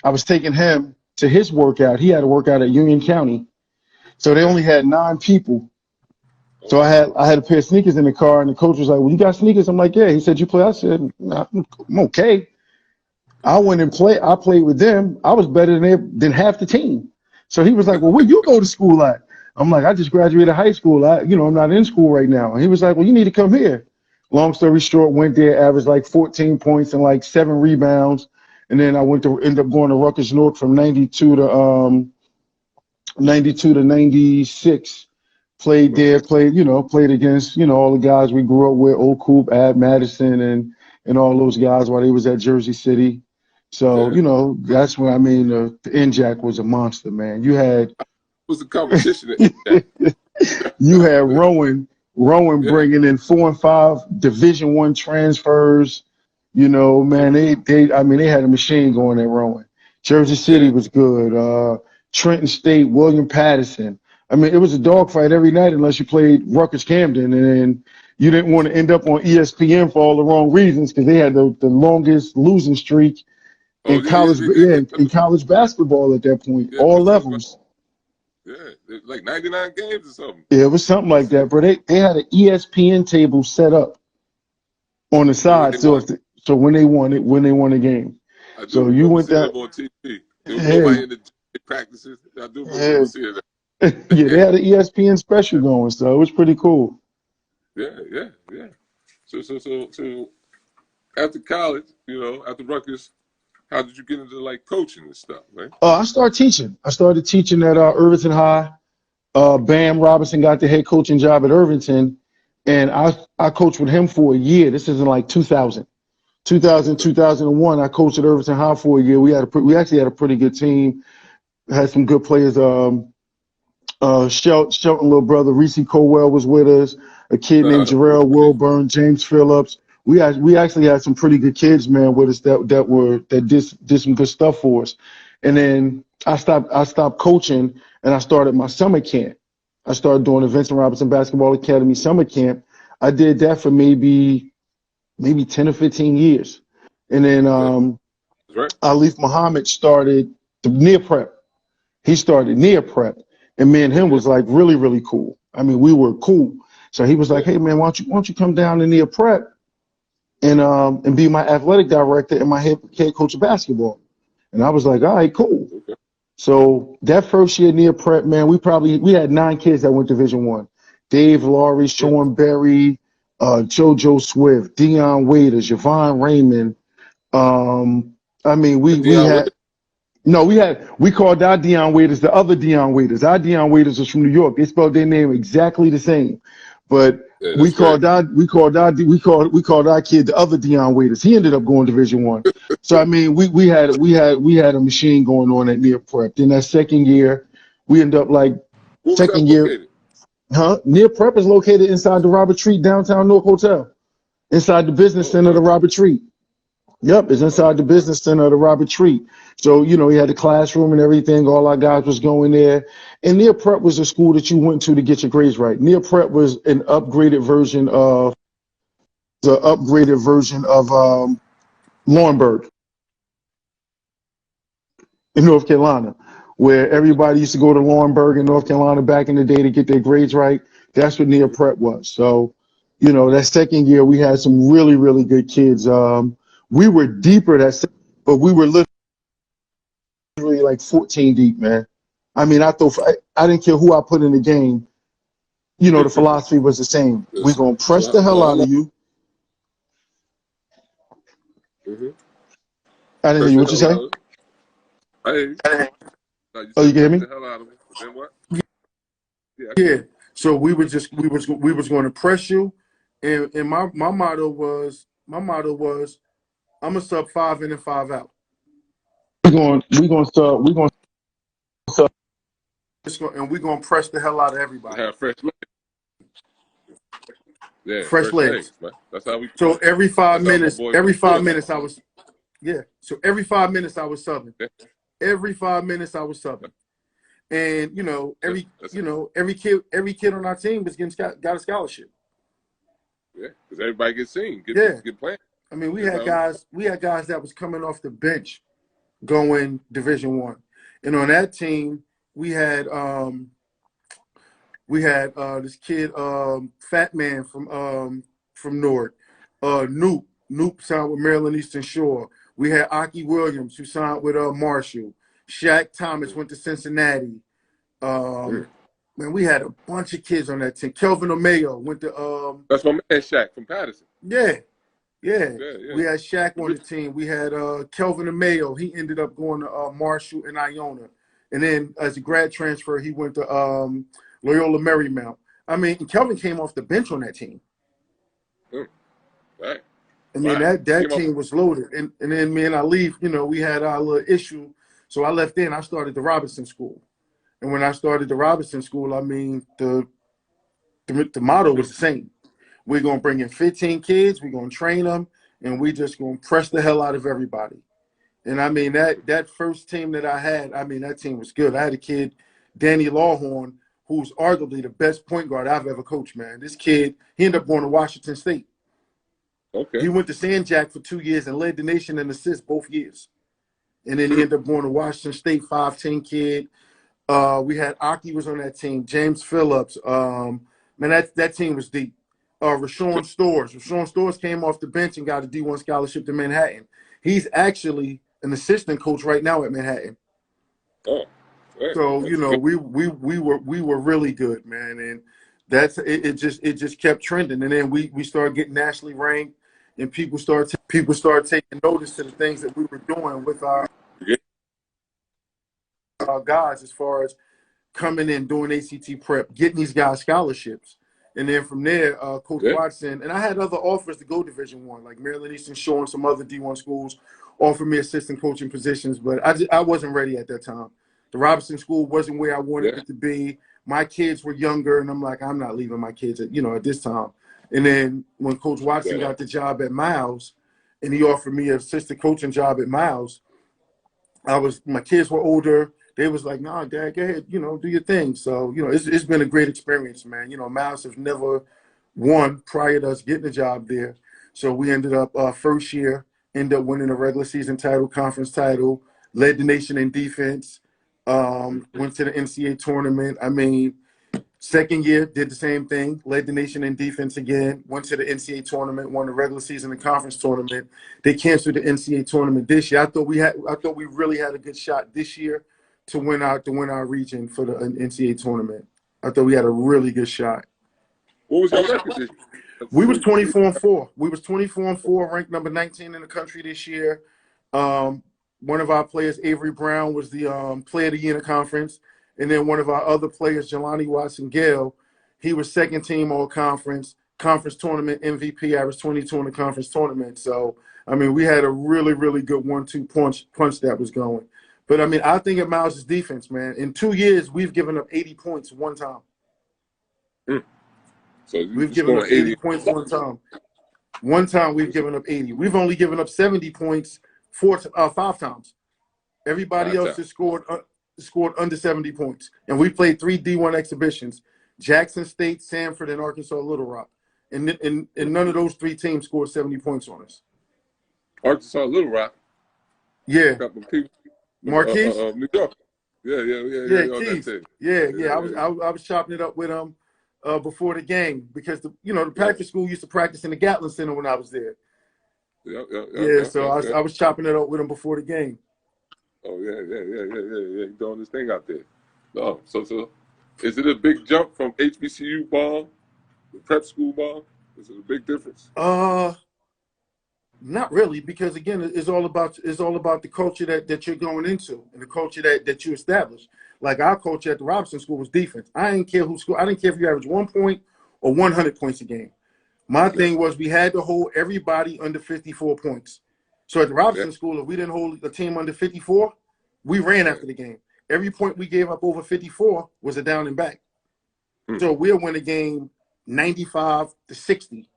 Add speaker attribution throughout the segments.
Speaker 1: I was taking him to his workout. He had a workout at Union County, so they only had 9 people.
Speaker 2: Oh,
Speaker 1: So
Speaker 2: wow.
Speaker 1: I had a pair of sneakers in the car, and the coach was like, "Well, you got sneakers?" I'm like, "Yeah." He said, "You play?" I said, "Nah, I'm okay." I went and played. I played with them. I was better than half the team. So he was like, "Well, where you go to school at?" I'm like, "I just graduated high school. I'm not in school right now." And he was like, "Well, you need to come here." Long story short, went there, averaged like 14 points and like 7 rebounds, and then I end up going to Rutgers North from 92 to 96. Played there,
Speaker 2: Okay.
Speaker 1: played against, all the guys we grew up with, Old Coop, Ad Madison, and all those guys while they was at Jersey City. So,
Speaker 2: Yeah.
Speaker 1: that's when the NJAC was a monster, man. You had
Speaker 2: What's the competition in that?
Speaker 1: you had Rowan
Speaker 2: Yeah.
Speaker 1: bringing in 4 and 5 Division I transfers. Man, they had a machine going at Rowan. Jersey City
Speaker 2: Yeah.
Speaker 1: was good. Trenton State, William Patterson. It was a dogfight every night unless you played Rutgers Camden, and you didn't want to end up on ESPN for all the wrong reasons because they had the longest losing streak
Speaker 2: Oh,
Speaker 1: in
Speaker 2: yeah, yeah,
Speaker 1: college,
Speaker 2: yeah,
Speaker 1: in college basketball at that point,
Speaker 2: yeah.
Speaker 1: all
Speaker 2: That's what
Speaker 1: levels.
Speaker 2: yeah, like 99 games or something.
Speaker 1: Yeah, it was something like
Speaker 2: That's
Speaker 1: that, bro. They had an ESPN table set up on the
Speaker 2: so when
Speaker 1: side,
Speaker 2: they
Speaker 1: so
Speaker 2: won.
Speaker 1: so when they won a game,
Speaker 2: I do
Speaker 1: so you
Speaker 2: remember
Speaker 1: went
Speaker 2: seeing
Speaker 1: that.
Speaker 2: them on TV. There was
Speaker 1: Yeah,
Speaker 2: nobody in the practices. I do
Speaker 1: yeah,
Speaker 2: remember seeing
Speaker 1: yeah. They
Speaker 2: that.
Speaker 1: had an ESPN special going, so it was pretty cool.
Speaker 2: Yeah, yeah, yeah. So after college, after Rutgers, how did you get into like coaching and stuff, right?
Speaker 1: I started teaching. I started teaching at Irvington High. Bam Robinson got the head coaching job at Irvington, and I coached with him for a year. This is in like 2000. 2000,
Speaker 2: Okay.
Speaker 1: 2001, I coached at Irvington High for a year. We actually had a pretty good team. Had some good players. Shelton little brother Reese Colwell was with us. A kid named Jarrell
Speaker 2: Okay.
Speaker 1: Wilburn, James Phillips. We actually had some pretty good kids, man, with us that did some good stuff for us. And then I stopped coaching and I started my summer camp. I started doing the Vincent Robinson Basketball Academy summer camp. I did that for maybe 10 or 15 years. And then
Speaker 2: Okay. That's right.
Speaker 1: Alif Muhammad started the near prep. He started near prep, and me and him
Speaker 2: Okay.
Speaker 1: was like really, really cool. We were cool. So he was like,
Speaker 2: Yeah.
Speaker 1: "Hey man, why don't you come down to near prep and be my athletic director and my head coach of basketball?" And I was like, "All right, cool."
Speaker 2: Okay.
Speaker 1: So that first year near prep, man, we had 9 kids that went Division I. Dave Laurie,
Speaker 2: Yeah.
Speaker 1: Sean Berry, JoJo Swift, Dion Waiters, Javon Raymond. Um, we
Speaker 2: Dion
Speaker 1: had. No, we called our Dion Waiters the other Dion Waiters. Our Dion Waiters was from New York. They spelled their name exactly the same, but
Speaker 2: Yeah,
Speaker 1: we
Speaker 2: that's
Speaker 1: called
Speaker 2: crazy.
Speaker 1: our we called our we called our kid the other Dion Waiters. He ended up going Division I. So we had a machine going on at near prep. Then that second year, we ended up like
Speaker 2: Where was that
Speaker 1: second year,
Speaker 2: located?
Speaker 1: Near prep is located inside the Robert Treat downtown North Hotel, inside the business
Speaker 2: Oh,
Speaker 1: center of the
Speaker 2: really?
Speaker 1: Robert Treat. Yep, it's inside
Speaker 2: Okay.
Speaker 1: the business center of the Robert Treat. So, he had the classroom and everything. All our guys was going there. And Near Prep was a school that you went to get your grades right. Near Prep was an upgraded version of Laurinburg in North Carolina, where
Speaker 2: Okay.
Speaker 1: everybody used to go to Laurinburg in North Carolina back in the day to get their grades right. That's what Near
Speaker 2: Mhm.
Speaker 1: Prep was. So, that second year we had some really, really good kids. We were deeper but we were literally like 14 deep, man. I didn't care who I put in the game. The philosophy was the same. We're
Speaker 2: so,
Speaker 1: going to press
Speaker 2: so,
Speaker 1: the
Speaker 2: so
Speaker 1: hell
Speaker 2: how
Speaker 1: out
Speaker 2: long?
Speaker 1: of you.
Speaker 2: Mm-hmm.
Speaker 1: I didn't hear
Speaker 2: Press
Speaker 1: you.
Speaker 2: the
Speaker 1: What you
Speaker 2: hell
Speaker 1: say?
Speaker 2: out of it. I hear you. Now you
Speaker 1: Oh, you
Speaker 2: said
Speaker 1: can hear
Speaker 2: press
Speaker 1: me?
Speaker 2: the hell out of it. Then what? Yeah, I can hear
Speaker 1: Yeah.
Speaker 2: you.
Speaker 1: So we was going to press you. And my motto was I'm a sub 5 in and 5 out. We're gonna press the hell out of everybody.
Speaker 2: Have fresh legs. Yeah,
Speaker 1: Fresh
Speaker 2: fresh
Speaker 1: legs.
Speaker 2: legs, man. That's how we.
Speaker 1: So every five
Speaker 2: That's how my
Speaker 1: minutes,
Speaker 2: boys
Speaker 1: every
Speaker 2: be
Speaker 1: five
Speaker 2: doing
Speaker 1: minutes
Speaker 2: now.
Speaker 1: I was yeah. So every 5 minutes I was subbing.
Speaker 2: Yeah,
Speaker 1: Every 5 minutes I was subbing. And
Speaker 2: yeah, that's
Speaker 1: every kid on our team was got a scholarship.
Speaker 2: yeah. Because everybody gets seen,
Speaker 1: Yeah.
Speaker 2: get playing.
Speaker 1: We had
Speaker 2: Everybody,
Speaker 1: guys that was coming off the bench
Speaker 3: going Division I. And on that team, we had this kid, Fat Man from Nord, Noop signed with Maryland Eastern Shore. We had Aki Williams, who signed with Marshall. Shaq Thomas went to Cincinnati. Man, we had a bunch of kids on that team. Kelvin Omeo went to
Speaker 2: That's my man Shaq from Patterson.
Speaker 3: yeah.
Speaker 2: Yeah.
Speaker 3: We had Shaq on the team. We had Kelvin Omeo. He ended up going to Marshall and Iona. And then as a grad transfer, he went to Loyola Marymount. I mean, Kelvin came off the bench on that team.
Speaker 2: Right.
Speaker 3: I mean, that team was loaded. And then me and Ali, we had our little issue. So I left there and I started the Robinson School. And when I started the Robinson School, I mean, the motto was the same. We're going to bring in 15 kids. We're going to train them. And we just going to press the hell out of everybody. And, I mean, that first team that I had, I mean, that team was good. I had a kid, Danny Lawhorn, who's arguably the best point guard I've ever coached, man. This kid, he ended up going to Washington State.
Speaker 2: Okay.
Speaker 3: He went to San Jack for 2 years and led the nation in assists both years. And then he ended up going to Washington State, 5'10" kid. We had Aki was on that team. James Phillips. Man, that team was deep. Rashawn Stores came off the bench and got a D1 scholarship to Manhattan. He's actually an assistant coach right now at Manhattan.
Speaker 2: Oh, right.
Speaker 3: So we were really good, man, and it just kept trending, and then we started getting nationally ranked, and people started taking notice to the things that we were doing with our guys as far as coming in, doing ACT prep, getting these guys scholarships. And then from there, Coach Watson, and I had other offers to go Division I, like Maryland Eastern Shore and some other D1 schools offered me assistant coaching positions, but I wasn't ready at that time. The Robinson School wasn't where I wanted it to be. My kids were younger, and I'm like, I'm not leaving my kids at this time. And then when Coach Watson got the job at Miles, and he offered me an assistant coaching job at Miles, my kids were older. They was like, nah, Dad, go ahead, do your thing. So, it's been a great experience, man. Miles has never won prior to us getting a job there. So we ended up first year, ended up winning a regular season title, conference title, led the nation in defense, went to the NCAA tournament. I mean, second year, did the same thing, led the nation in defense again, went to the NCAA tournament, won the regular season and conference tournament. They canceled the NCAA tournament this year. I thought we really had a good shot this year to win our region for the NCAA tournament. I thought we had a really good shot.
Speaker 2: What was your record this year?
Speaker 3: We was 24-4. We was 24-4, ranked number 19 in the country this year. One of our players, Avery Brown, was the player of the year in the conference. And then one of our other players, Jelani Watson-Gale, he was second team all conference tournament MVP, averaged 22 in the conference tournament. So, I mean, we had a really, really good 1-2 punch that was going. But, I mean, I think of Miles' defense, man. In 2 years, we've given up 80 points one time.
Speaker 2: So
Speaker 3: we've given up 80 points one time. One time we've given up 80. We've only given up 70 points 5 times. Everybody else has scored under 70 points. And we played 3 D1 exhibitions, Jackson State, Sanford, and Arkansas Little Rock. And none of those 3 teams scored 70 points on us.
Speaker 2: Arkansas Little Rock?
Speaker 3: Yeah. Marquise?
Speaker 2: New York.
Speaker 3: Yeah. I was chopping it up with him before the game because the Patrick School used to practice in the Gatlin Center when I was there. I was chopping it up with him before the game.
Speaker 2: Oh yeah. He's doing this thing out there. No, so is it a big jump from HBCU ball to prep school ball? Is it a big difference?
Speaker 3: Not really, because again, it's all about the culture that you're going into and the culture that you establish. Like our culture at the Robinson School was defense. I didn't care who scored. I didn't care if you averaged 1 point or 100 points a game. My thing was we had to hold everybody under 54 points. So at the Robinson School, if we didn't hold a team under 54, we ran after the game. Every point we gave up over 54 was a down and back. So we'll win a game 95-60.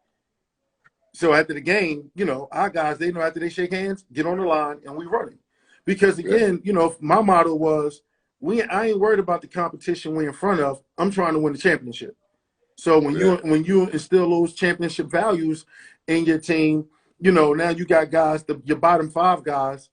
Speaker 3: So after the game, our guys, they know after they shake hands, get on the line, and we run it. Because, again, my motto was, I ain't worried about the competition we're in front of. I'm trying to win the championship. So when you instill those championship values in your team, now you got guys, your bottom 5 guys,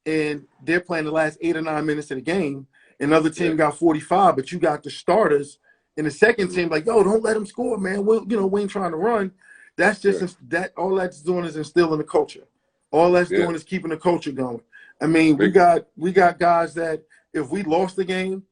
Speaker 3: and they're playing the last 8 or 9 minutes of the game. Another team got 45, but you got the starters in the second team like, yo, don't let them score, man. We ain't trying to run. That's just that. All that's doing is instilling the culture. All that's doing is keeping the culture going. I mean, we got guys that if we lost the game,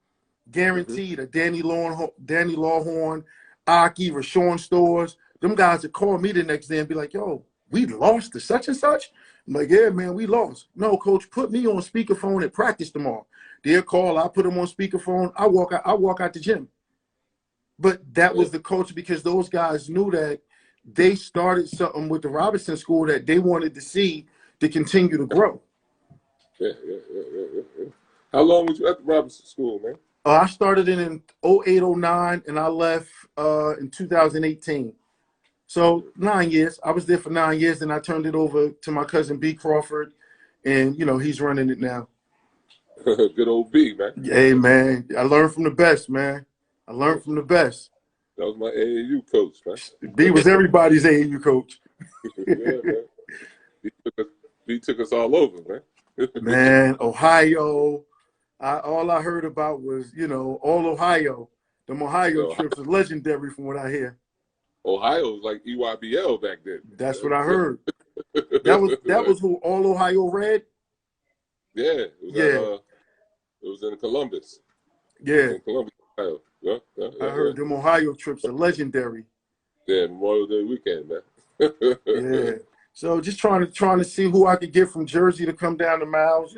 Speaker 3: guaranteed a Danny Lawhorn, Aki, Rashawn Stores, them guys would call me the next day and be like, yo, we lost to such and such. I'm like, yeah, man, we lost. No, coach, put me on speakerphone at practice tomorrow. They'll call, I put them on speakerphone, I walk out the gym. But that was the culture because those guys knew that they started something with the Robinson School that they wanted to see to continue to grow.
Speaker 2: Yeah. How long was you at the Robinson School, man?
Speaker 3: I started in 08, 09, and I left in 2018. So 9 years. I was there for 9 years, and I turned it over to my cousin B. Crawford, and, he's running it now.
Speaker 2: Good old B, man.
Speaker 3: Hey, man, I learned from the best, man. I learned from the best.
Speaker 2: That was my AAU coach, man.
Speaker 3: B was everybody's AAU coach.
Speaker 2: Yeah, man. B took us all over, man.
Speaker 3: Man, Ohio. All I heard about was, all Ohio. Them Ohio trips are legendary from what I hear.
Speaker 2: Ohio was like EYBL back then.
Speaker 3: That's what I heard. That was who all Ohio read?
Speaker 2: Yeah. It was in Columbus.
Speaker 3: Yeah.
Speaker 2: In Columbus, Ohio. Yeah,
Speaker 3: I heard them Ohio trips are legendary.
Speaker 2: Yeah, Memorial Day weekend, man.
Speaker 3: Yeah. So just trying to see who I could get from Jersey to come down to Miles.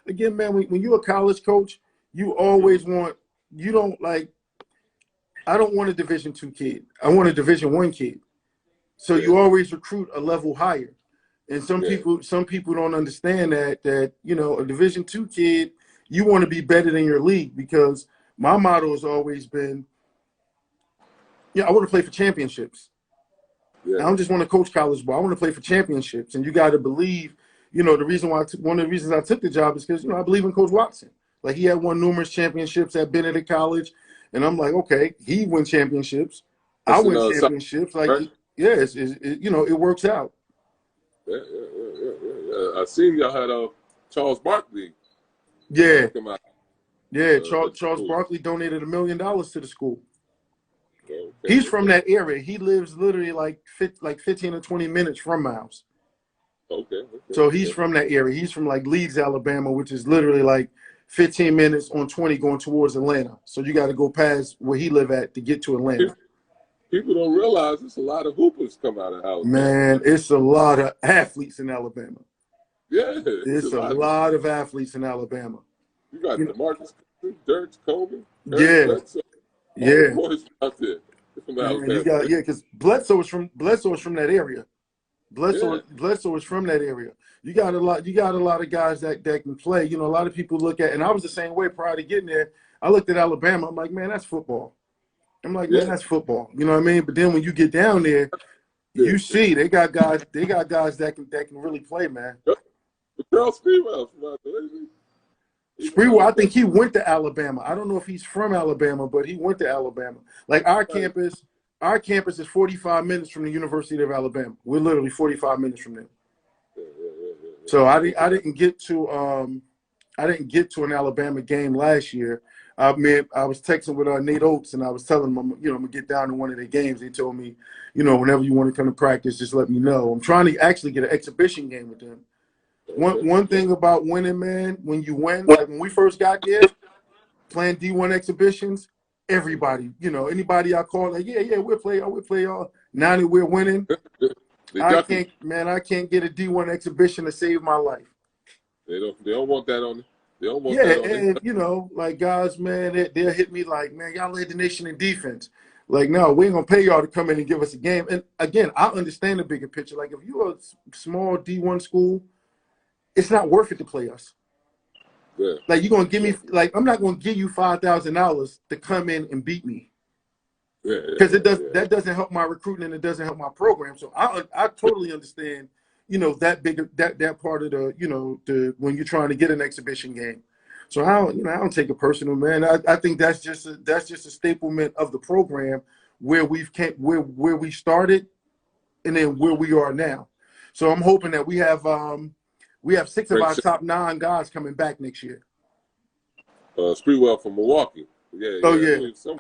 Speaker 3: Again, man, when you're a college coach, you always want, I don't want a Division II kid. I want a Division I kid. So you always recruit a level higher. And some people don't understand that a Division II kid, you want to be better than your league because my motto has always been, I want to play for championships. I don't just want to coach college ball. I want to play for championships. And you got to believe, one of the reasons I took the job is because, I believe in Coach Watson. Like he had won numerous championships at Benedict College. And I'm like, okay, he win championships. I win championships. Like, it works out.
Speaker 2: Yeah. I seen y'all had Charles Barkley.
Speaker 3: Yeah. Charles Barkley donated $1 million to the school.
Speaker 2: Okay.
Speaker 3: He's from that area. He lives literally like 15 or 20 minutes from Miles.
Speaker 2: Okay.
Speaker 3: So he's from that area. He's from like Leeds, Alabama, which is literally like 15 minutes on 20 going towards Atlanta. So you got to go past where he live at to get to Atlanta.
Speaker 2: People don't realize there's a lot of hoopers come out of Alabama.
Speaker 3: Man, it's a lot of athletes in Alabama.
Speaker 2: Yeah.
Speaker 3: It's a lot of athletes in Alabama.
Speaker 2: You got DeMarcus, Dirk, Coleman.
Speaker 3: Yeah.
Speaker 2: Boys out there from Alabama.
Speaker 3: Because Bledsoe is from that area. Bledsoe is from that area. You got a lot of guys that can play. A lot of people look at, and I was the same way prior to getting there. I looked at Alabama. I'm like, man, that's football. I'm like, man, that's football. You know what I mean? But then when you get down there, you see they got guys that can really play, man.
Speaker 2: Charles Sprewell from out there.
Speaker 3: Sprewell, I think he went to Alabama. I don't know if he's from Alabama, but he went to Alabama. Like our campus is 45 minutes from the University of Alabama. We're literally 45 minutes from them. So I didn't get to an Alabama game last year. I was texting with Nate Oates, and I was telling him, I'm gonna get down to one of their games. They told me, whenever you want to come to practice, just let me know. I'm trying to actually get an exhibition game with them. One thing about winning, man, when you win, like when we first got there, playing D1 exhibitions, everybody, anybody I call, like, we'll play y'all. Now that we're winning, I can't get a D1 exhibition to save my life.
Speaker 2: They don't want that on. They don't want that on.
Speaker 3: And like guys, man, they'll hit me like, man, y'all led the nation in defense. Like, no, we ain't gonna pay y'all to come in and give us a game. And again, I understand the bigger picture. Like, if you're a small D1 school, it's not worth it to play us.
Speaker 2: Yeah.
Speaker 3: Like, you're gonna give me, like, I'm not gonna give you $5,000 to come in and beat me. Because that doesn't help my recruiting and it doesn't help my program. So I totally understand, that part of the when you're trying to get an exhibition game. So I don't take it personal, man. I think that's just a staplement of the program where we started and then where we are now. So I'm hoping that we have We have 6 of
Speaker 2: Frank
Speaker 3: our top 9 guys coming back next year.
Speaker 2: Spreewell from Milwaukee. Yeah,
Speaker 3: Oh,
Speaker 2: yeah.
Speaker 3: yeah.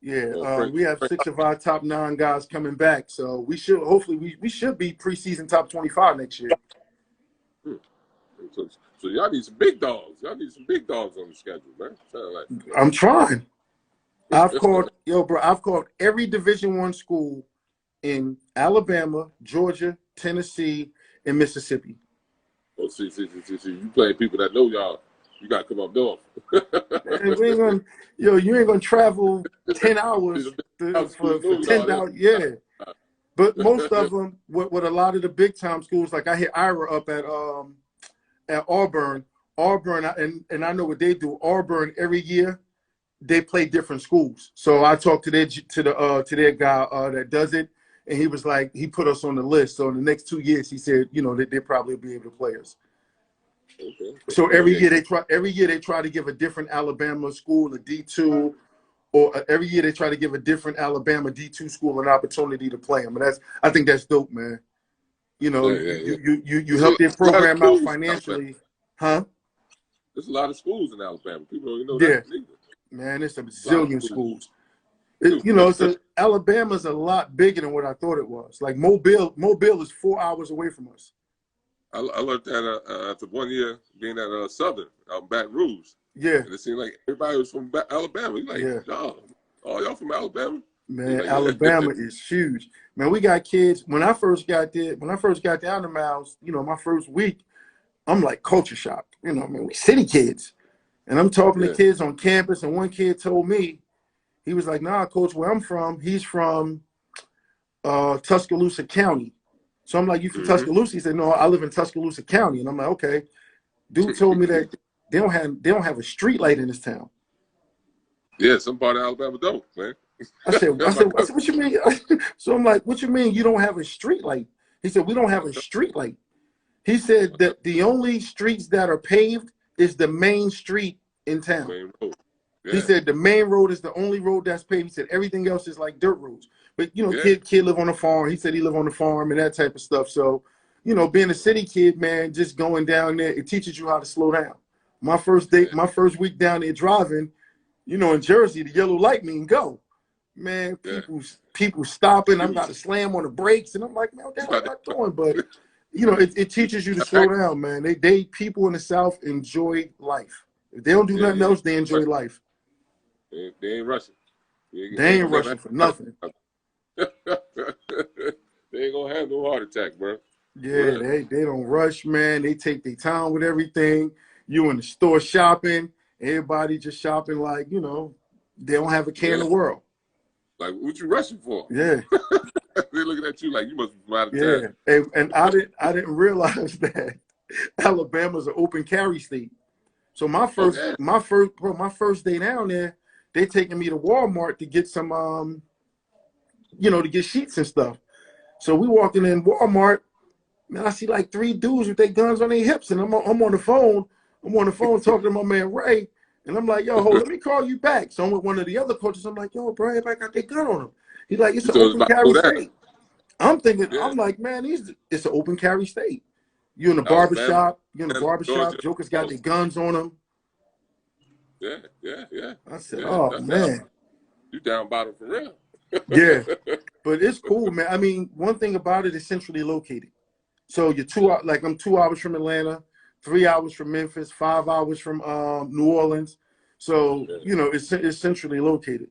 Speaker 3: Yeah, we have 6 of our top 9 guys coming back, so we should hopefully we should be preseason top 25 next year.
Speaker 2: So y'all need some big dogs. Y'all need some big dogs on the schedule, man. Like,
Speaker 3: I'm trying. I've called every Division I school in Alabama, Georgia, Tennessee, and Mississippi.
Speaker 2: Oh, see. You playing people that know y'all. You got to come up north.
Speaker 3: And we ain't gonna, you ain't gonna travel 10 hours for $10. Yeah, but most of them, with a lot of the big time schools, like I hit Ira up at Auburn, and I know what they do. Auburn every year they play different schools. So I talked to their guy that does it, and he was like, he put us on the list. So in the next 2 years, he said, that they probably be able to play us.
Speaker 2: Okay.
Speaker 3: So every year they try to give a different Alabama school a D2, or every year they try to give a different Alabama D2 school an opportunity to play them. And I think that's dope, man. You help their program out financially, huh?
Speaker 2: There's a lot of schools in Alabama. People don't even know that either.
Speaker 3: Man, there's a zillion schools. Alabama's a lot bigger than what I thought it was. Like Mobile is 4 hours away from us.
Speaker 2: I learned that after 1 year being at Southern out in Baton Rouge.
Speaker 3: Yeah.
Speaker 2: And it seemed like everybody was from Alabama. You're like, oh, y'all from Alabama?
Speaker 3: Man, like, Alabama is huge. Man, we got kids. When I first got down to Miles, my first week, I'm like culture shock. We city kids. And I'm talking to kids on campus, and one kid told me, he was like, nah, coach, where I'm from, he's from Tuscaloosa County. So I'm like, you from Tuscaloosa? He said, no, I live in Tuscaloosa County. And I'm like, okay. Dude told me that they don't have a street light in this town.
Speaker 2: Yeah, some part of Alabama don't, man.
Speaker 3: I said, what you mean? So I'm like, what you mean you don't have a street light? He said, we don't have a street light. He said that the only streets that are paved is the main street in town.
Speaker 2: Main road. Yeah.
Speaker 3: He said the main road is the only road that's paved. He said everything else is like dirt roads. But kid live on a farm. He said he live on the farm and that type of stuff. So, being a city kid, man, just going down there, it teaches you how to slow down. My first week down there driving, in Jersey, the yellow light mean go. Man, people stopping. I'm got to slam on the brakes, and I'm like, man, what the hell am I doing? But it teaches you to slow down, man. They people in the South enjoy life. If they don't do nothing else, they enjoy life.
Speaker 2: They ain't rushing.
Speaker 3: They ain't rushing for nothing.
Speaker 2: They ain't gonna have no heart attack, bro.
Speaker 3: Yeah, they don't rush, man. They take their time with everything. You in the store shopping, everybody just shopping like, they don't have a care in the world.
Speaker 2: Like, what you rushing for?
Speaker 3: Yeah.
Speaker 2: They're looking at you like you must be from out of town.
Speaker 3: Yeah, and I didn't realize that Alabama's an open carry state. So my first day down there, they taking me to Walmart to get some to get sheets and stuff. So we walking in Walmart, man, I see like 3 dudes with their guns on their hips, and I'm on the phone. I'm on the phone talking to my man Ray, and I'm like, yo, let me call you back. So I'm with one of the other coaches. I'm like, yo, bro, everybody got their gun on them. He's like, it's an open carry state. I'm thinking, I'm like, man, it's an open carry state. You in the barbershop, jokers got their guns on them.
Speaker 2: Yeah.
Speaker 3: I said, man.
Speaker 2: You down bottom for real.
Speaker 3: Yeah, but it's cool, man. I mean, one thing about it is centrally located. So you're I'm 2 hours from Atlanta, 3 hours from Memphis, 5 hours from New Orleans. So, it's centrally located.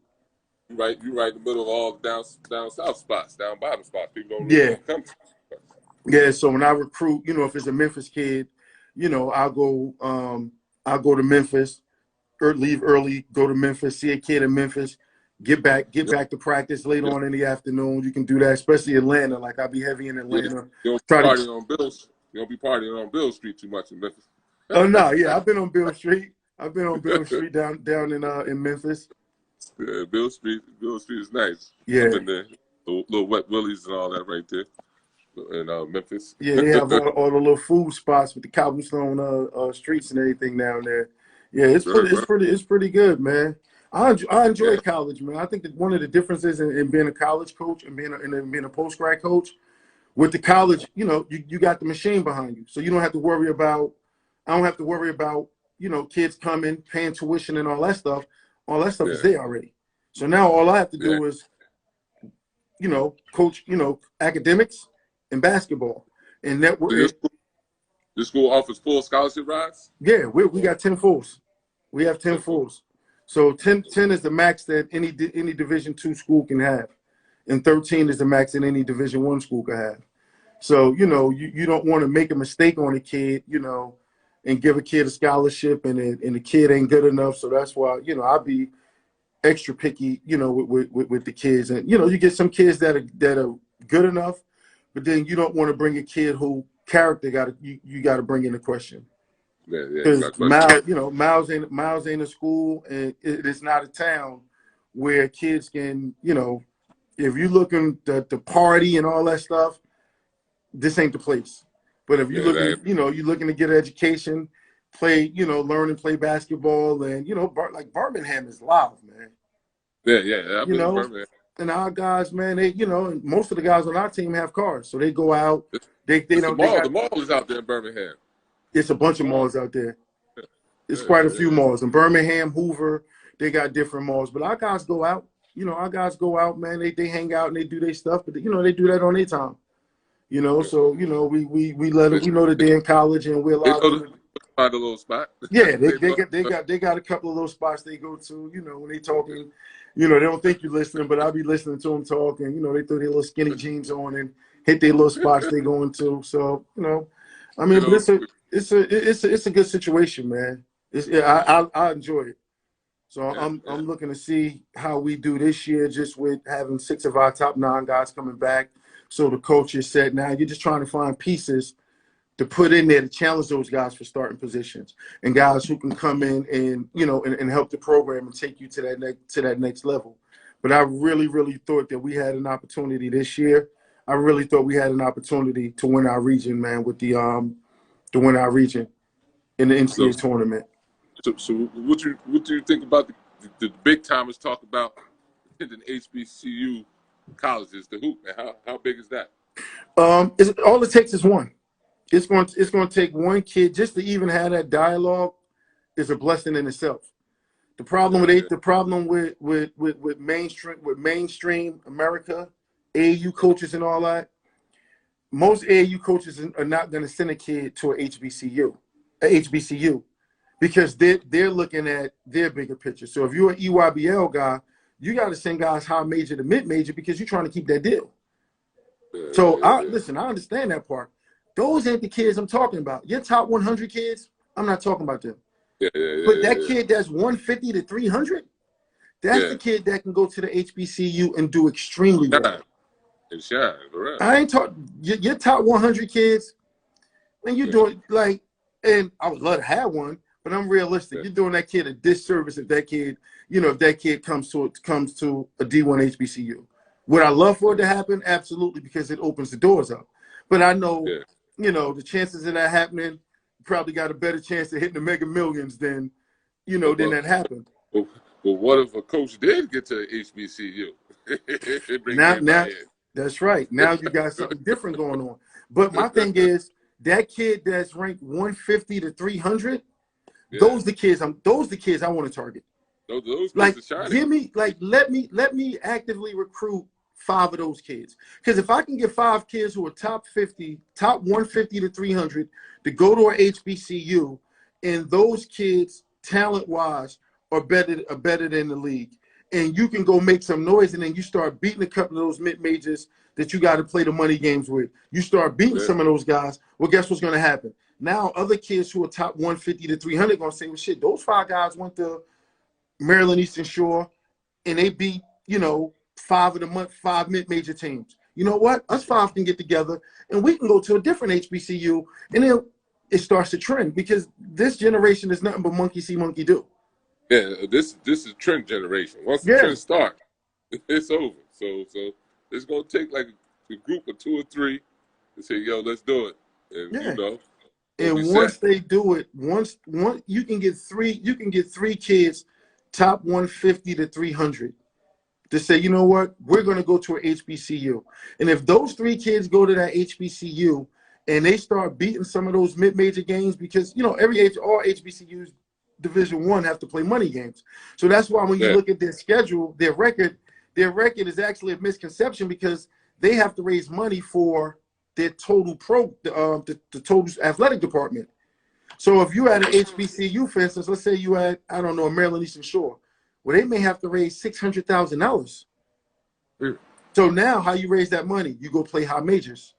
Speaker 2: You right in the middle of all down south spots, down bottom spots. People don't really come to.
Speaker 3: Yeah, so when I recruit, if it's a Memphis kid, I'll go to Memphis, or leave early, go to Memphis, see a kid in Memphis, get back to practice later on in the afternoon. You can do that, especially Atlanta. Like, I'll be heavy in Atlanta.
Speaker 2: You don't be partying on Bill Street too much in Memphis.
Speaker 3: Oh no, yeah, I've been on Bill Street. down in Memphis.
Speaker 2: Yeah, Bill Street is nice.
Speaker 3: Yeah,
Speaker 2: I've been there. The little Wet Willies and all that right there in Memphis.
Speaker 3: Yeah, they have all the little food spots with the cobblestone streets and everything down there. Yeah, it's pretty good, man. I enjoy college, man. I think that one of the differences in being a college coach and being a post grad coach, With the college, you know, you got the machine behind you, so you don't have to worry about. I don't have to worry about, you know, kids coming, paying tuition and all that stuff. All that stuff is there already. So now all I have to do is, you know, coach, you know, academics and basketball, and that.
Speaker 2: This school offers full scholarship rides?
Speaker 3: Yeah, we got 10 fulls. We have 10 fulls. So 10 is the max that any Division II school can have, and 13 is the max that any Division I school can have. So, you know, you don't want to make a mistake on a kid, you know, and give a kid a scholarship and the kid ain't good enough. So that's why, you know, I'll be extra picky, you know, with the kids. And, you know, you get some kids that are good enough, but then you don't want to bring a kid who character you got to bring into question. Because Miles ain't a school, and it's not a town where kids can, you know, if you're looking at the party and all that stuff, this ain't the place. But if you're looking, you know, you're looking to get an education, play, you know, learn and play basketball, and, you know, like Birmingham is loud, man.
Speaker 2: Yeah.
Speaker 3: You know, and our guys, man, they, you know, most of the guys on our team have cars, so they go out. The
Speaker 2: mall is out there in Birmingham.
Speaker 3: It's a bunch of malls out there. It's quite a few malls in Birmingham, Hoover. They got different malls, but our guys go out. You know, our guys go out, man. They hang out and they do their stuff, but you know, they do that on their time. You know, so you know, we let them. We know that they're in college and we're allowed to
Speaker 2: find a little spot.
Speaker 3: Yeah, they got a couple of little spots they go to. You know, when they talking, you know, they don't think you're listening, but I'll be listening to them talk, and you know, they throw their little skinny jeans on and hit their little spots they going to. So you know, I mean, but it's a good situation, man. I enjoy it. So I'm looking to see how we do this year, just with having 6 of our top 9 guys coming back. So the coach is set. Now you're just trying to find pieces to put in there to challenge those guys for starting positions, and guys who can come in and, you know, and help the program and take you to that next level. But I really thought that we had an opportunity this year. I really thought we had an opportunity to win our region, man, with to win our region in the NCAA tournament.
Speaker 2: So what do you think about the big timers talk about in HBCU colleges, the hoop, and how big is that?
Speaker 3: All it takes is one. It's going to take one kid just to even have that dialogue is a blessing in itself. The problem with mainstream America, AAU coaches and all that, most AAU coaches are not going to send a kid to a HBCU, because they're looking at their bigger picture. So if you're an EYBL guy, you got to send guys high major to mid major because you're trying to keep that deal. So listen, I understand that part. Those ain't the kids I'm talking about. Your top 100 kids, I'm not talking about them. But that kid that's 150 to 300, that's the kid that can go to the HBCU and do extremely well.
Speaker 2: And shine, correct.
Speaker 3: I ain't talking your top 100 kids, and you're doing like, and I would love to have one, but I'm realistic. You're doing that kid a disservice if that kid, you know, if that kid comes to a D1 HBCU. Would I love for it to happen? Absolutely, because it opens the doors up. But I know, you know, the chances of that happening, you probably got a better chance of hitting the Mega Millions than, you know, than that happened.
Speaker 2: Well, what if a coach did get to HBCU?
Speaker 3: now, that's right. Now you got something different going on. But my thing is, that kid that's ranked 150 to 300, those the kids I want to target.
Speaker 2: Those
Speaker 3: like,
Speaker 2: kids are
Speaker 3: shining. Let me actively recruit 5 of those kids. Because if I can get 5 kids who are top 150 to 300 to go to an HBCU, and those kids, talent-wise, are better than the league, and you can go make some noise, and then you start beating a couple of those mid-majors that you got to play the money games with. You start beating some of those guys, well, guess what's going to happen? Now other kids who are top 150 to 300 are going to say, well, shit, those 5 guys went to Maryland Eastern Shore, and they beat, you know, 5 mid-major teams. You know what? Us 5 can get together, and we can go to a different HBCU, and then it starts to trend, because this generation is nothing but monkey see, monkey do.
Speaker 2: Yeah, this is trend generation. Once the trend starts, it's over. So it's gonna take like a group of 2 or 3 to say, "Yo, let's do it." And you know,
Speaker 3: and once they do it, once you can get 3 kids top 150 to 300. to say, you know what, we're going to go to an HBCU. And if those 3 kids go to that HBCU and they start beating some of those mid-major games, because, you know, all HBCUs Division I have to play money games. So that's why when you look at their schedule, their record is actually a misconception, because they have to raise money for their total the total athletic department. So if you had an HBCU, for instance, let's say you had, I don't know, a Maryland Eastern Shore, well, they may have to raise $600,000. So now how you raise that money? You go play high majors.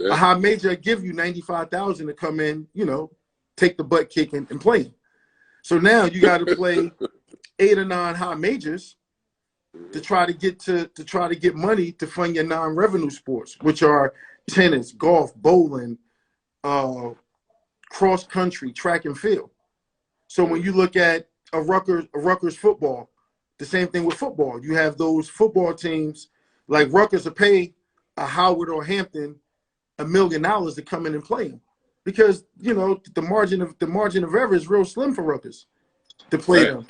Speaker 3: A high major give you $95,000 to come in, you know, take the butt kicking and play. So now you got to play 8 or 9 high majors to try to get money to fund your non-revenue sports, which are tennis, golf, bowling, cross country, track and field. So when you look at a Rutgers football, the same thing with football. You have those football teams like Rutgers will pay a Howard or Hampton $1 million to come in and play them, because, you know, the margin of error is real slim for Rutgers to play them.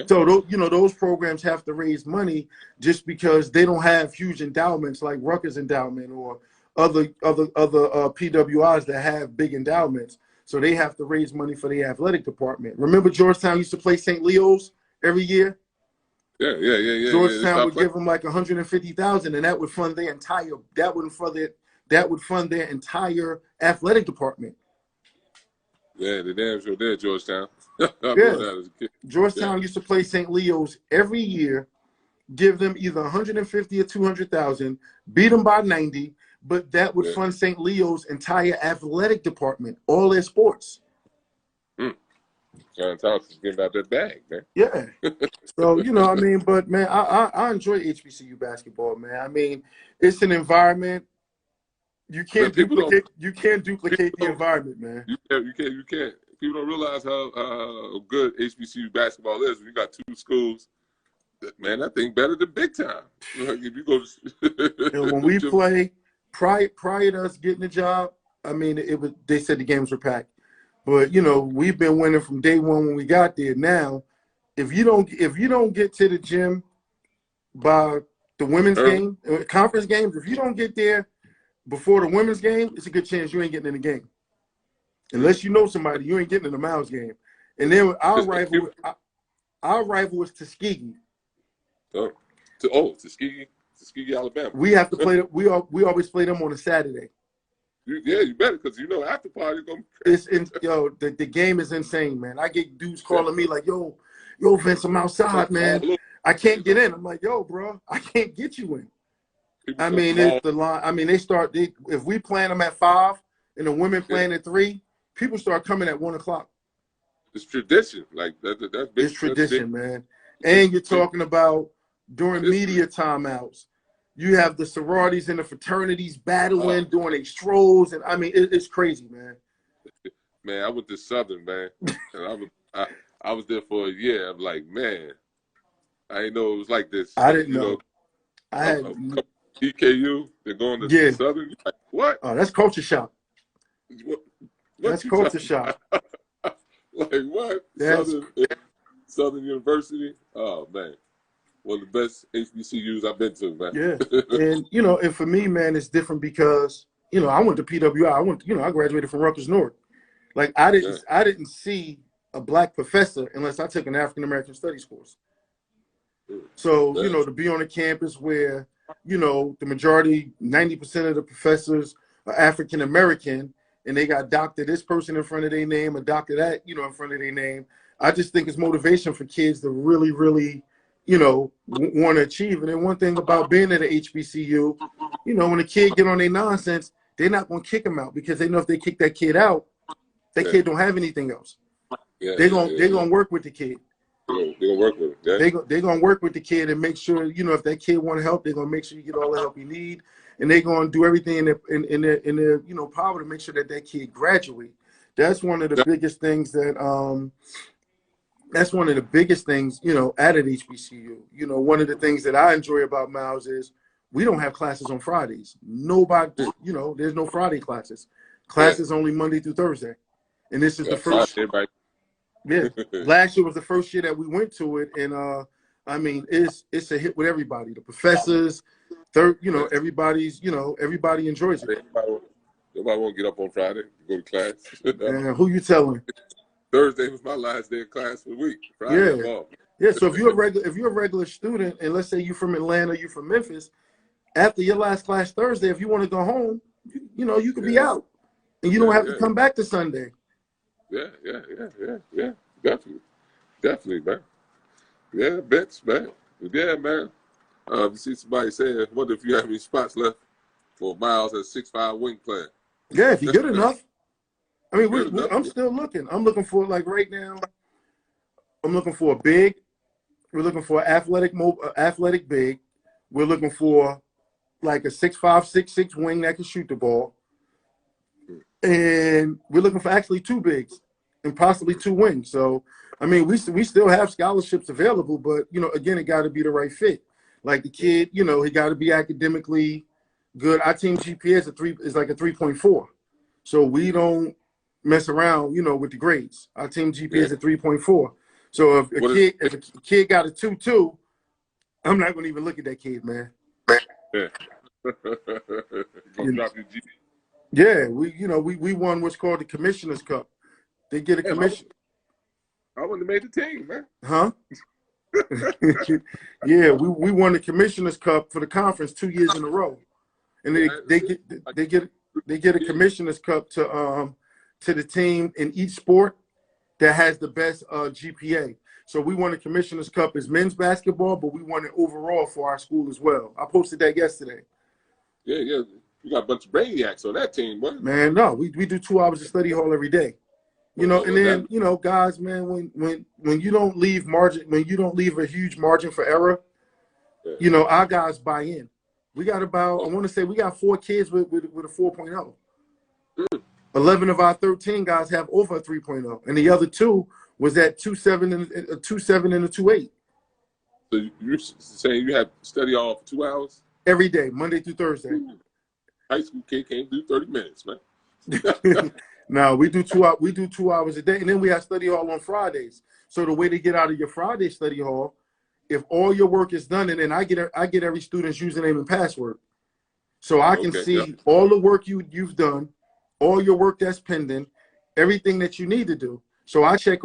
Speaker 3: So you know, those programs have to raise money just because they don't have huge endowments like Rutgers endowment or other PWIs that have big endowments. So they have to raise money for the athletic department. Remember, Georgetown used to play St. Leo's every year.
Speaker 2: Yeah.
Speaker 3: Georgetown would give them like $150,000, and that would fund their entire. That would fund their entire athletic department.
Speaker 2: Yeah, the damn sure did, Georgetown.
Speaker 3: Georgetown used to play St. Leo's every year, give them either $150,000 or $200,000, beat them by 90, but that would fund St. Leo's entire athletic department, all their sports.
Speaker 2: John Thompson's getting out that bag, man.
Speaker 3: Yeah. So, you know, I mean, but man, I enjoy HBCU basketball, man. I mean, it's an environment. You can't duplicate the environment, man.
Speaker 2: You can't. People don't realize how good HBCU basketball is. You got 2 schools. Man, that thing better than big time. If you go
Speaker 3: when we play, prior to us getting the job, I mean, they said the games were packed. But, you know, we've been winning from day one when we got there. Now, if you don't get to the gym by the women's game, conference games, if you don't get there before the women's game, it's a good chance you ain't getting in the game. Unless you know somebody, you ain't getting in the Miles game. And then our rival is Tuskegee.
Speaker 2: Tuskegee, Alabama.
Speaker 3: We have to play. We always play them on a Saturday.
Speaker 2: You better, because you know after party gonna.
Speaker 3: The game is insane, man. I get dudes calling me like, yo, Vince, I'm outside, man. I can't get in. I'm like, yo, bro, I can't get you in. I mean, it's the line. I mean, if we plan them at 5 and the women playing at 3, people start coming at 1 o'clock.
Speaker 2: It's tradition, like that's big.
Speaker 3: It's tradition, man. And you're talking about during media timeouts, you have the sororities and the fraternities battling, doing their strolls, and I mean, it's crazy, man.
Speaker 2: Man, I went to Southern, man, and I was there for a year. I'm like, man, I didn't know it was like this.
Speaker 3: I didn't know. I had
Speaker 2: EKU. They're going to Southern. Like, what?
Speaker 3: Oh, that's culture shock.
Speaker 2: What
Speaker 3: that's culture shock.
Speaker 2: Like what? Southern University. Oh man, one of the best HBCUs I've been to, man.
Speaker 3: Yeah, and you know, and for me, man, it's different because you know I went to PWI. I graduated from Rutgers North. Like I didn't see a black professor unless I took an African American studies course. So you know, to be on a campus where you know the majority, 90% of the professors are African American, and they got Dr. this person in front of their name, or Dr. that, you know, in front of their name. I just think it's motivation for kids to really, really, you know, want to achieve. And then one thing about being at a HBCU, you know, when a kid get on their nonsense, they're not going to kick them out because they know if they kick that kid out, that kid don't have anything else. They're gonna work with the kid.
Speaker 2: They're gonna work with it.
Speaker 3: They're gonna work with the kid and make sure, you know, if that kid want help, they're gonna make sure you get all the help you need. And they're going to do everything in their you know power to make sure that kid graduate. That's one of the biggest things that you know at an HBCU. You know, one of the things that I enjoy about Miles is we don't have classes on Fridays. Nobody, you know, there's no Friday classes. Classes only Monday through Thursday. And this is the first. Yeah, last year was the first year that we went to it, and I mean, it's a hit with everybody. The professors, everybody enjoys it.
Speaker 2: Nobody won't get up on Friday to go to class.
Speaker 3: And who you telling?
Speaker 2: Thursday was my last day of class for the week. Friday, I'm off.
Speaker 3: Yeah. So if you're a regular student, and let's say you're from Atlanta, you're from Memphis, after your last class Thursday, if you want to go home, you could be out, and you don't have to come back to Sunday.
Speaker 2: Yeah. Definitely, man. Yeah, bitch, man. Yeah, man. You see somebody saying, wonder if you have any spots left for Miles at 6'5" wing player.
Speaker 3: Yeah, if you're good enough. I mean, I'm still looking. I'm looking for, like, right now, I'm looking for a big. We're looking for an athletic big. We're looking for like a 6'5", 6'6" wing that can shoot the ball. And we're looking for actually two bigs and possibly two wings. So, I mean, we still have scholarships available, but, again, it got to be the right fit. Like the kid, he got to be academically good. Our team GPA is like a 3.4. So we don't mess around, with the grades. Our team GPA is a 3.4. So if a kid got a 2.2, I'm not going to even look at that kid, man.
Speaker 2: Yeah. Drop your GPA.
Speaker 3: Yeah, we won what's called the Commissioner's Cup. They get a commission.
Speaker 2: I wouldn't have made the team, man.
Speaker 3: Huh? Yeah, we won the Commissioner's Cup for the conference 2 years in a row, and they get a Commissioner's Cup to the team in each sport that has the best GPA. So we won the Commissioner's Cup as men's basketball, but we won it overall for our school as well. I posted that yesterday.
Speaker 2: Yeah. You got a bunch of brainiacs on that team, boy.
Speaker 3: Man, no, we do 2 hours of study hall every day. And then, guys, man, when you don't leave a huge margin for error, our guys buy in. We got I want to say we got 4 kids with a 4.0. 11 of our 13 guys have over a 3.0, and the other 2 was at 2.7 and a 2.8.
Speaker 2: So you're saying you have study hall for 2 hours?
Speaker 3: Every day, Monday through Thursday.
Speaker 2: High school kid can't do 30 minutes, man.
Speaker 3: No, we do 2 hours a day, and then we have study hall on Fridays. So the way to get out of your Friday study hall, if all your work is done, and then I get every student's username and password, so I can see all the work you've done, all your work that's pending, everything that you need to do. So I check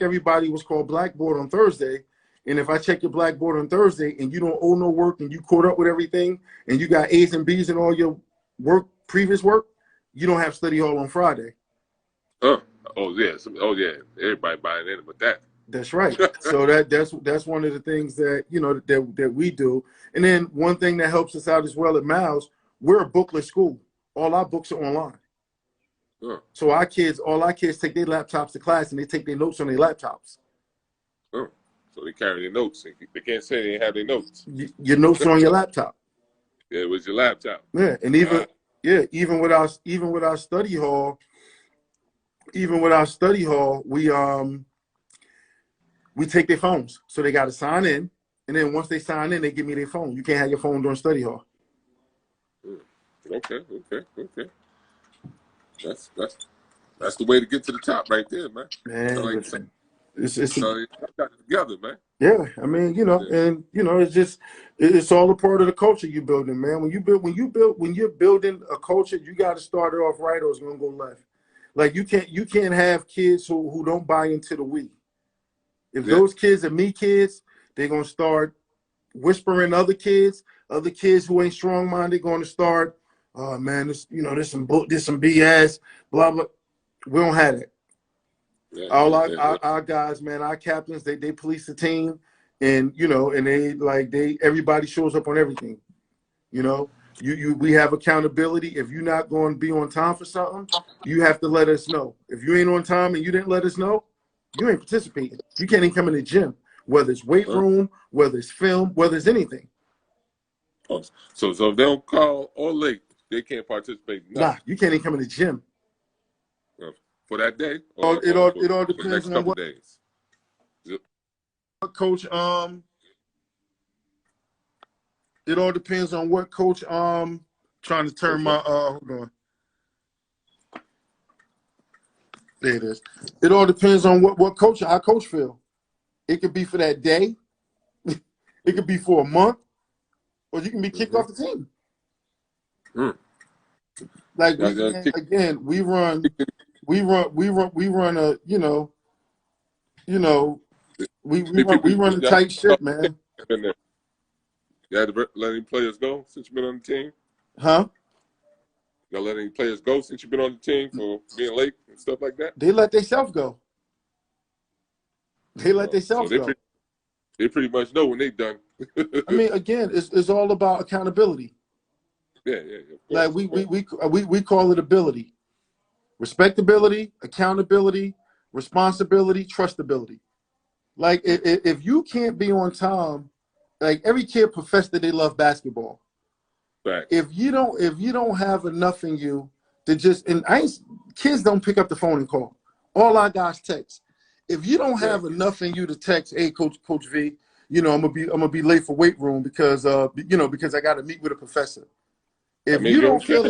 Speaker 3: everybody what's called Blackboard on Thursday, and if I check your Blackboard on Thursday and you don't owe no work and you caught up with everything and you got A's and B's in all your previous work, you don't have study hall on Friday.
Speaker 2: Oh yeah. Everybody buying in with that.
Speaker 3: That's right. So that's one of the things that that we do. And then one thing that helps us out as well at Miles, we're a booklet school. All our books are online. So all our kids take their laptops to class and they take their notes on their laptops.
Speaker 2: So they carry their notes. They can't say they have their notes.
Speaker 3: Your notes are on your laptop.
Speaker 2: Yeah, it was your laptop.
Speaker 3: Yeah, and even with our study hall, we take their phones. So they got to sign in, and then once they sign in, they give me their phone. You can't have your phone during study hall.
Speaker 2: Okay. That's the way to get to the top right there, man.
Speaker 3: Man, it's
Speaker 2: together, man.
Speaker 3: Yeah, I mean, and it's all a part of the culture you're building, man. When you're building a culture, you got to start it off right, or it's gonna go left. Like you can't have kids who don't buy into the we. If those kids are me kids, they're gonna start whispering other kids who ain't strong-minded going to start, oh man, this some BS, blah blah. We don't have that. Yeah, all our guys, man, our captains, they police the team, and everybody shows up on everything. We have accountability. If you're not going to be on time for something, you have to let us know. If you ain't on time and you didn't let us know, you ain't participating. You can't even come in the gym, whether it's weight room, whether it's film, whether it's anything.
Speaker 2: So if they don't call or late, they can't participate.
Speaker 3: Nah, you can't even come in the gym.
Speaker 2: For that day?
Speaker 3: It all depends on what
Speaker 2: days.
Speaker 3: What coach it all depends on what coach trying to turn my hold on. There it is. It all depends on what coach our coach feel. It could be for that day. It could be for a month, or you can be kicked off the team. Like again, we run a we run a tight ship, man.
Speaker 2: You had to let any players go since you've been on the team?
Speaker 3: Huh?
Speaker 2: You let any players go since you've been on the team for being late and stuff like that?
Speaker 3: They let themselves go. They let themselves go.
Speaker 2: They pretty much know when they're done.
Speaker 3: I mean, again, it's all about accountability.
Speaker 2: Yeah.
Speaker 3: Like we call it ability, respectability, accountability, responsibility, trustability. Like if you can't be on time, like every kid profess that they love basketball.
Speaker 2: Right.
Speaker 3: If you don't have enough in you to kids don't pick up the phone and call. All our guys text. If you don't have enough in you to text, hey, Coach V, I'm gonna be late for weight room because because I got to meet with a professor. If you don't feel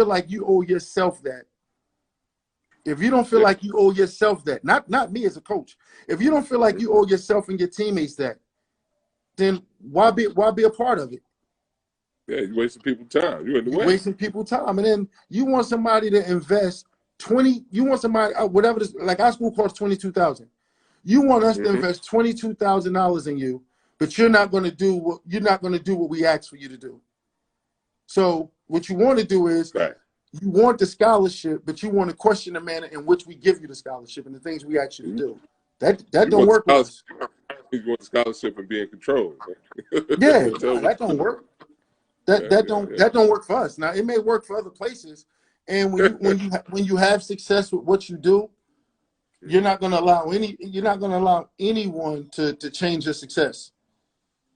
Speaker 3: like you owe yourself that, not me as a coach, if you don't feel like you owe yourself and your teammates that, then why be a part of it?
Speaker 2: Yeah, you're wasting people's time. You're in the way.
Speaker 3: Wasting people's time, and then you want somebody to invest whatever this, like our school costs $22,000. You want us to invest $22,000 in you, but you're not going to do what we asked for you to do. So what you want to do is you want the scholarship, but you want to question the manner in which we give you the scholarship and the things we ask you to do. That don't work with us.
Speaker 2: You want the scholarship and be in control.
Speaker 3: Yeah, that don't work. That don't work for us. Now it may work for other places, and when you have success with what you do, you're not going to allow anyone to change your success.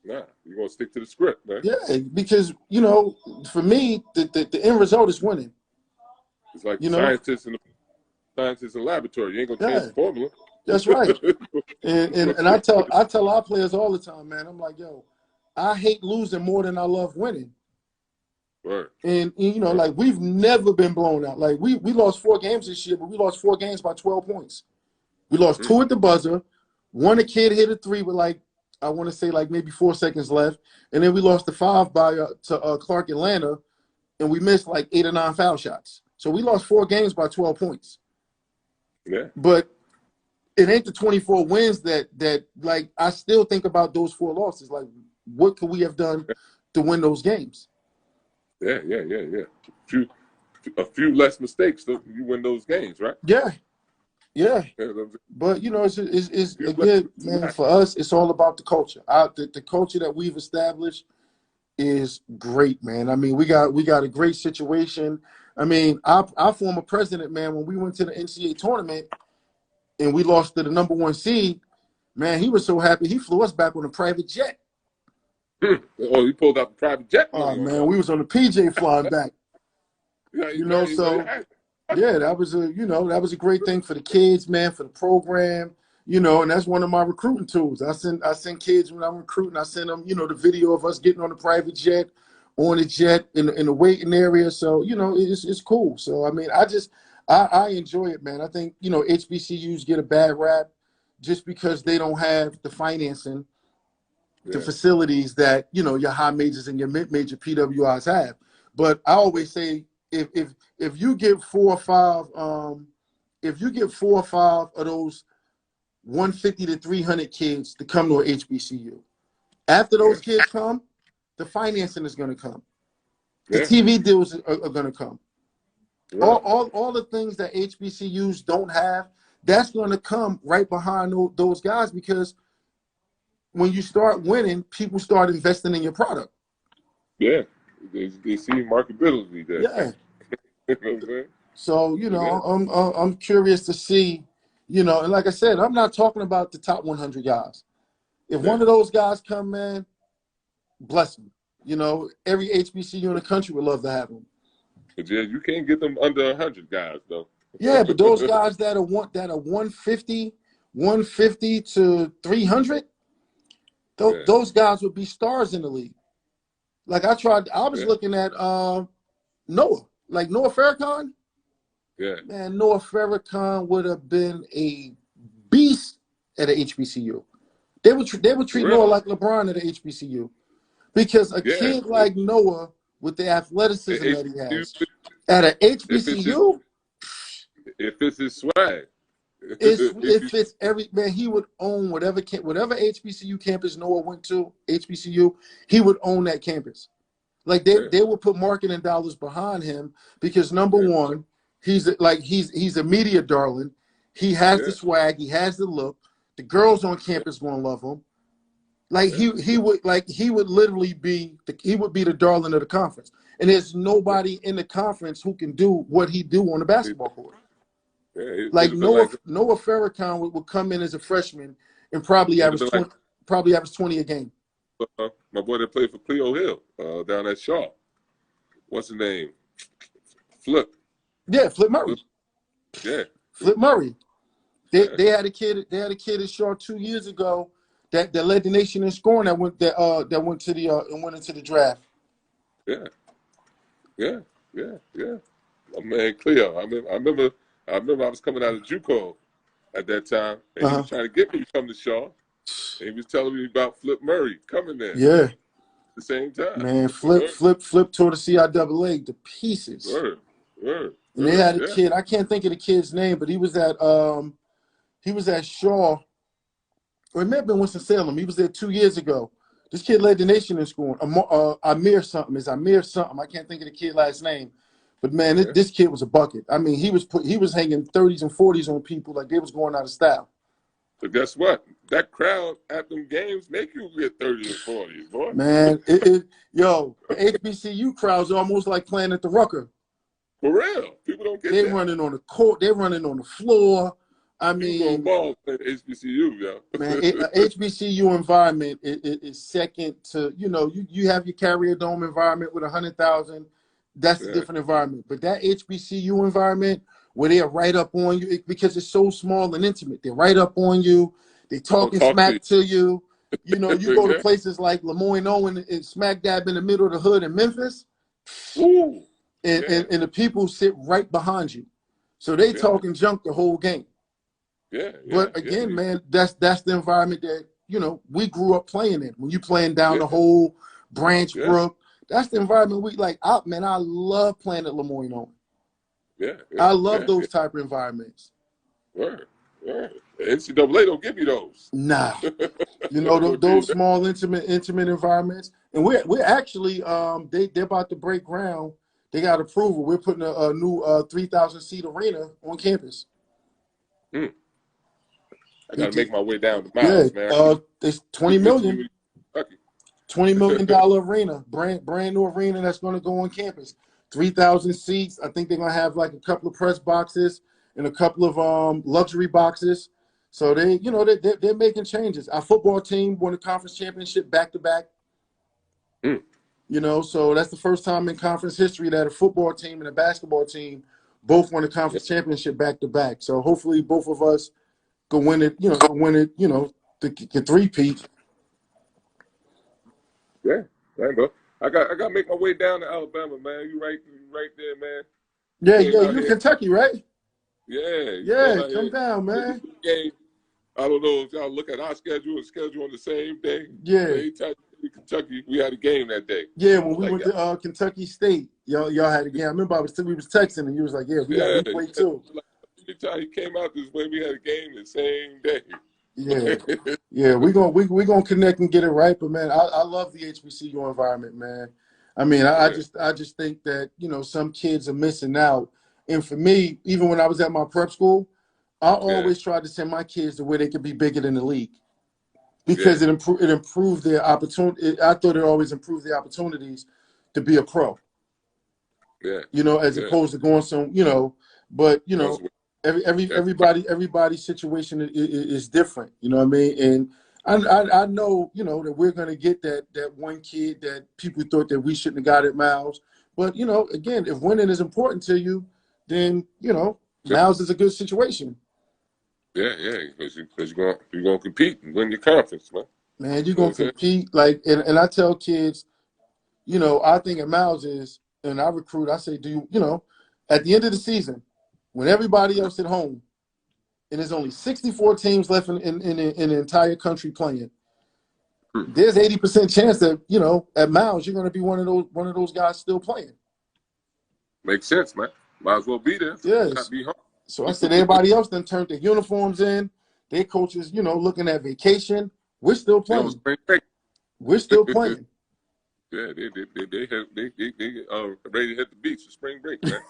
Speaker 2: Nah, you're going to stick to the script, man.
Speaker 3: Yeah, because for me, the end result is winning.
Speaker 2: It's like scientists in the laboratory. You ain't going to change the formula.
Speaker 3: That's right. and I tell our players all the time, man. I'm like, yo, I hate losing more than I love winning.
Speaker 2: Right.
Speaker 3: And like we've never been blown out. Like we lost 4 games this year, but we lost 4 games by 12 points. We lost 2 at the buzzer. One, a kid hit a 3 with I want to say maybe 4 seconds left, and then we lost the 5 to Clark Atlanta, and we missed 8 or 9 foul shots. So we lost 4 games by 12 points.
Speaker 2: Yeah.
Speaker 3: But it ain't the 24 wins that I still think about those 4 losses. Like, what could we have done to win those games?
Speaker 2: Yeah. A few less mistakes, so you win those games, right?
Speaker 3: Yeah. But it's again, man. For us, it's all about the culture. The culture that we've established is great, man. I mean, we got a great situation. I mean, our former president, man, when we went to the NCAA tournament and we lost to the number 1 seed, man, he was so happy he flew us back on a private jet.
Speaker 2: Oh, he pulled out the private jet.
Speaker 3: Oh man, we was on the PJ flying back. Yeah, that was a great thing for the kids, man, for the program, and that's one of my recruiting tools. I send kids when I'm recruiting, I send them, the video of us getting on the private jet, on the jet in the waiting area. So, it's cool. So, I mean, I enjoy it, man. I think, HBCUs get a bad rap just because they don't have the financing, the facilities that, your high majors and your mid-major PWIs have. But I always say, if you get 4 or 5 of those 150 to 300 kids to come to an HBCU, after those kids come, the financing is going to come. The TV deals are going to come. Right. All the things that HBCUs don't have, that's going to come right behind those guys, because when you start winning, people start investing in your product.
Speaker 2: Yeah. They see marketability there.
Speaker 3: Yeah.
Speaker 2: You know what I'm saying?
Speaker 3: So, I'm curious to see, and like I said, I'm not talking about the top 100 guys. If one of those guys come, man, bless them. Every HBCU in the country would love to have them.
Speaker 2: But yeah, you can't get them under 100 guys, though.
Speaker 3: Yeah, but those guys that are 150 to 300, those guys would be stars in the league. Like I was looking at Noah Farrakhan.
Speaker 2: Yeah.
Speaker 3: Man, Noah Farrakhan would have been a beast at a HBCU. They would treat
Speaker 2: Really?
Speaker 3: Noah like LeBron at the HBCU, because a
Speaker 2: Yeah.
Speaker 3: kid like Noah with the athleticism that he
Speaker 2: HBCU,
Speaker 3: has at an
Speaker 2: if it's his,
Speaker 3: HBCU,
Speaker 2: if it's his swag,
Speaker 3: if it's every man, he would own whatever HBCU campus Noah went to, HBCU, he would own that campus. Like they will put marketing dollars behind him, because number one, he's a media darling. He has the swag, he has the look. The girls on campus gonna love him. Like he would literally be the darling of the conference. And there's nobody in the conference who can do what he do on the basketball court. Like Noah Farrakhan would come in as a freshman and probably average 20 a game.
Speaker 2: My boy that played for Cleo Hill down at Shaw. What's his name? Flip.
Speaker 3: Yeah, Flip Murray.
Speaker 2: Yeah.
Speaker 3: Flip Murray. They had a kid at Shaw 2 years ago that led the nation in scoring that went into the draft.
Speaker 2: Yeah. My man Cleo. I remember I was coming out of JUCO at that time, and he was trying to get me to come to Shaw. And he was telling me about Flip Murray coming there.
Speaker 3: Yeah.
Speaker 2: At the same time.
Speaker 3: Man, Flip tore the CIAA to pieces.
Speaker 2: Word.
Speaker 3: And they had a kid, I can't think of the kid's name, but he was at Shaw, or it may have been Winston-Salem. He was there 2 years ago. This kid led the nation in scoring. Amir something. I can't think of the kid's last name. But man, this kid was a bucket. I mean, he was hanging 30s and 40s on people like they was going out of style.
Speaker 2: But guess what? That crowd at them games make you get 30 and 40, boy.
Speaker 3: Man, the HBCU crowd's almost like playing at the Rucker.
Speaker 2: For real. People don't get that.
Speaker 3: They're running on the court. They're running on the floor. I mean,
Speaker 2: ball at HBCU, yo.
Speaker 3: Man, HBCU environment is second to, you have your Carrier Dome environment with 100,000. That's a different environment. But that HBCU environment where they're right up on you, because it's so small and intimate. They're right up on you. They talking smack to you. You go to places like Lemoyne Owen and smack dab in the middle of the hood in Memphis.
Speaker 2: Ooh.
Speaker 3: And the people sit right behind you. So they talking junk the whole game. But again, man, that's the environment that, we grew up playing in. When you playing down the whole Branch Brook, that's the environment we like. I love playing at Lemoyne Owen. I love those type of environments.
Speaker 2: Word. NCAA don't give you those.
Speaker 3: Nah. Those small, intimate environments. And we're actually they're about to break ground. They got approval. We're putting a new 3,000 seat arena on campus.
Speaker 2: I gotta make my way down to Miles, man.
Speaker 3: It's $20 million. $20 million arena, brand new arena that's going to go on campus. 3,000 seats. I think they're going to have like a couple of press boxes and a couple of luxury boxes. So they're making changes. Our football team won the conference championship back to back. So that's the first time in conference history that a football team and a basketball team both won the conference championship back to back. So hopefully both of us can win it. The three-peat.
Speaker 2: Yeah, I know. I got to make my way down to Alabama, man. You right there, man.
Speaker 3: Yeah, you Kentucky, right?
Speaker 2: Yeah,
Speaker 3: come down, man.
Speaker 2: Game. I don't know if y'all look at our schedule on the same day.
Speaker 3: Yeah.
Speaker 2: Anytime in Kentucky, we had a game that day.
Speaker 3: Yeah, when we went to Kentucky State, y'all had a game. I remember we was texting and you was like, we play too.
Speaker 2: Anytime he came out this way, we had a game the same day.
Speaker 3: Yeah, we're gonna connect and get it right. But man, I love the HBCU environment, man. I mean, I just think that some kids are missing out. And for me, even when I was at my prep school, I always tried to send my kids to where they could be bigger than the league, because it improved their opportunity. I thought it always improved their opportunities to be a pro. As opposed to going but everybody's situation is different. You know what I mean? And I know that we're gonna get that one kid that people thought that we shouldn't have got at Miles. But again, if winning is important to you, then Miles is a good situation.
Speaker 2: Because you're gonna compete and win your conference, man.
Speaker 3: Man, you're gonna compete and I tell kids, I think at Miles is, and I recruit. I say, at the end of the season, when everybody else at home and there's only 64 teams left in the entire country playing, there's 80% chance that, you know, at Miles you're going to be one of those guys still playing.
Speaker 2: Makes sense, man. Might as well be there.
Speaker 3: Yes.
Speaker 2: Not be home.
Speaker 3: So I said everybody else then turned their uniforms in. Their coaches, you know, looking at vacation. We're still playing. We're still playing.
Speaker 2: Yeah, they ready to hit the beach for spring break, man.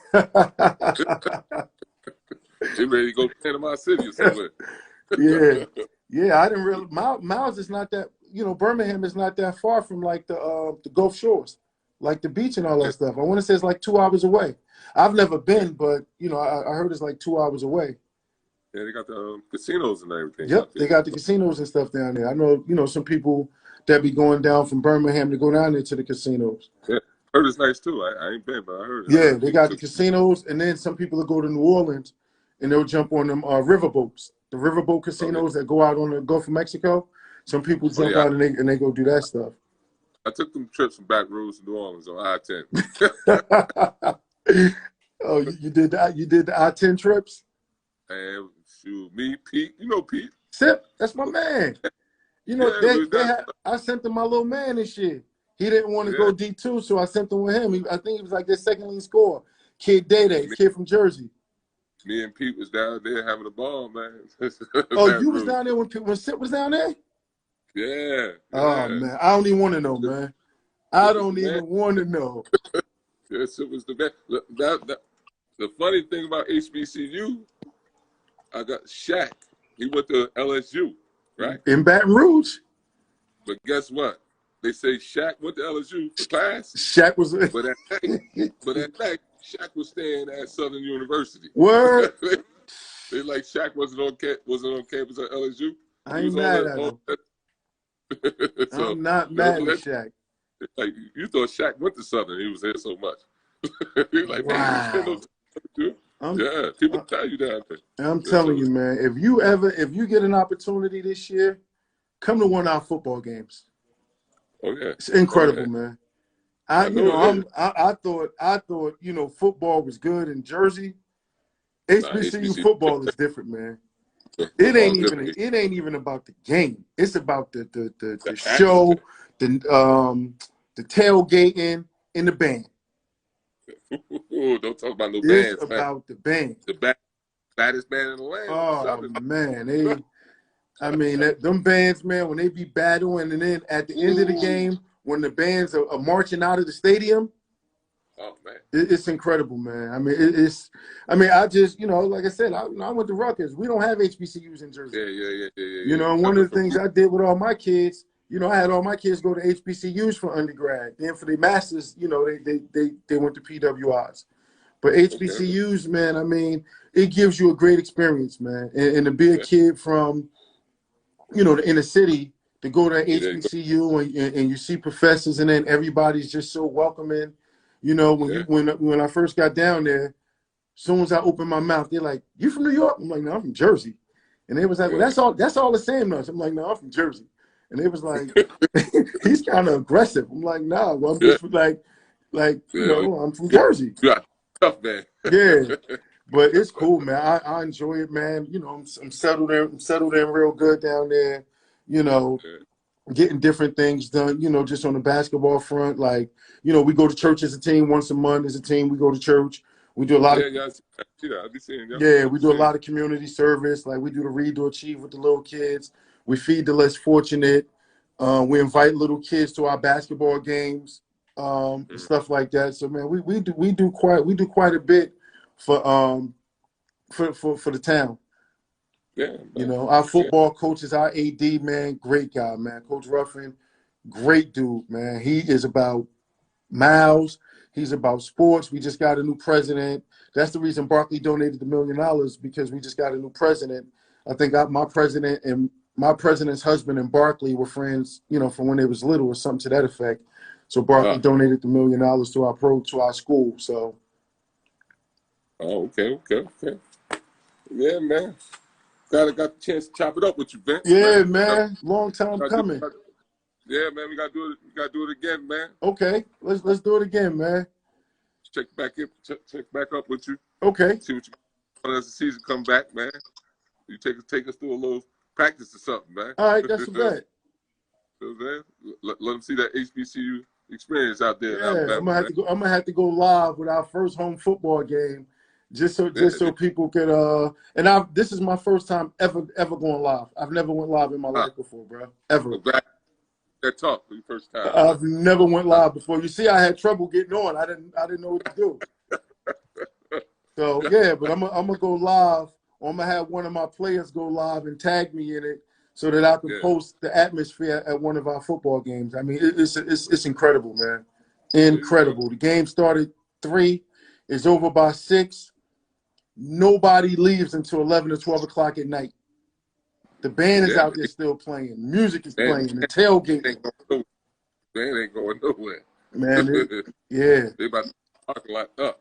Speaker 2: They ready to go to Panama City or somewhere.
Speaker 3: Yeah. I didn't really. Miles is not that. You know, Birmingham is not that far from like the Gulf Shores, like the beach and all that stuff. I want to say it's like 2 hours away. I've never been, but you know, I heard it's like 2 hours away.
Speaker 2: Yeah, they got the casinos and everything.
Speaker 3: Yep, they got the casinos and stuff down there. I know, you know, some people that be going down from Birmingham to go down there to the casinos.
Speaker 2: Yeah, heard it's nice too. I ain't been, but I heard.
Speaker 3: Yeah, they got the casinos, and then some people will go to New Orleans, and they'll jump on them riverboats, the riverboat casinos that go out on the Gulf of Mexico. Some people jump out and they go do that stuff.
Speaker 2: I took them trips from back roads to New Orleans on I-10.
Speaker 3: Oh, you did that? You did the I-10 trips?
Speaker 2: And shoot, me, Pete, you know Pete.
Speaker 3: Sip, that's my man. You know, I sent him my little man and shit. He didn't want to go D2, so I sent him with him. I think he was like their second lead scorer. Kid Day, kid from Jersey.
Speaker 2: Me and Pete was down there having a ball, man.
Speaker 3: Oh, you was down there when Sip was down there?
Speaker 2: Yeah.
Speaker 3: Oh, man. I don't even want to know, man. I don't even want to know.
Speaker 2: Yes, it was the best. The funny thing about HBCU, I got Shaq. He went to LSU, right?
Speaker 3: In Baton Rouge.
Speaker 2: But guess what? They say Shaq went to LSU for class.
Speaker 3: Shaq was.
Speaker 2: But at night, Shaq was staying at Southern University.
Speaker 3: Word.
Speaker 2: They like Shaq wasn't on campus at LSU.
Speaker 3: I ain't mad at him. So, I'm not mad at Shaq.
Speaker 2: Like you thought Shaq went to Southern, he was there so much. You're like,
Speaker 3: wow.
Speaker 2: Yeah, people tell you that.
Speaker 3: I'm telling you, man. If you get an opportunity this year, come to one of our football games.
Speaker 2: Oh yeah,
Speaker 3: it's incredible, man. I thought you know football was good in Jersey. HBCU football is different, man. It ain't even about the game. It's about the show, the tailgating, and the band.
Speaker 2: Ooh, don't talk about no bands.
Speaker 3: It's about the band.
Speaker 2: The baddest band in the land.
Speaker 3: Oh man, them bands, man, when they be battling, and then at the end of the game, when the bands are marching out of the stadium.
Speaker 2: Oh man,
Speaker 3: it's incredible, man. I mean, I just, you know, like I said, I went to Rutgers. We don't have HBCUs in Jersey.
Speaker 2: Yeah.
Speaker 3: You know, one of the things I did with all my kids, you know, I had all my kids go to HBCUs for undergrad. Then for their masters, you know, they went to PWIs. But HBCUs, man, I mean, it gives you a great experience, man. And to be a kid from, you know, the inner city, to go to HBCU and you see professors, and then everybody's just so welcoming. You know, when I first got down there, as soon as I opened my mouth, they're like, "You from New York?" I'm like, "No, I'm from Jersey." And they was like, "Well, that's all the same to us." I'm like, "No, I'm from Jersey." And they was like, "He's kind of aggressive." I'm like, "Nah, well, I'm just like you know, I'm from Jersey."
Speaker 2: Yeah, tough man.
Speaker 3: Yeah, but it's cool, man. I enjoy it, man. You know, I'm settled in. I'm settled in real good down there. You know. Getting different things done, you know, just on the basketball front. Like, you know, we go to church as a team once a month. As a team, we go to church. We do a lot of we do a lot of community service. Like we do the Read to Achieve with the little kids. We feed the less fortunate. We invite little kids to our basketball games, and stuff like that. So man, we do quite a bit for the town.
Speaker 2: Yeah,
Speaker 3: you know, our football coach is our AD, man. Great guy, man. Coach Ruffin, great dude, man. He is about Miles. He's about sports. We just got a new president. That's the reason Barkley donated the $1 million, because we just got a new president. I think my president and my president's husband and Barkley were friends, you know, from when they was little or something to that effect. So Barkley donated the $1 million to our school. So.
Speaker 2: Oh, okay. Yeah, man. Got the chance to chop it up with you, Vince.
Speaker 3: Yeah, man. Long time coming.
Speaker 2: Yeah, man. We gotta do it. We gotta do it again, man.
Speaker 3: Okay, let's do it again, man.
Speaker 2: Check back up with you.
Speaker 3: Okay.
Speaker 2: See what you as the season come back, man. You take us through a little practice or something, man.
Speaker 3: All right, that's a bet.
Speaker 2: You know what I'm saying? Let them see that HBCU experience out there in
Speaker 3: Yeah,
Speaker 2: Alabama.
Speaker 3: I'm gonna have to go live with our first home football game, just so people could. This is my first time ever going live. I've never went live in my life before, bro. Ever.
Speaker 2: I'm glad that talk for the first time.
Speaker 3: I've never went live before. You see, I had trouble getting on. I didn't know what to do. So yeah, but I'm gonna go live. Or I'm gonna have one of my players go live and tag me in it, so that I can post the atmosphere at one of our football games. I mean, it's incredible, man. Incredible. The game started 3, it's over by 6. Nobody leaves until 11 or 12 o'clock at night. The band is out there still playing. Music is playing. The tailgate.
Speaker 2: Band ain't going nowhere.
Speaker 3: Man, yeah.
Speaker 2: They about to park a lot up.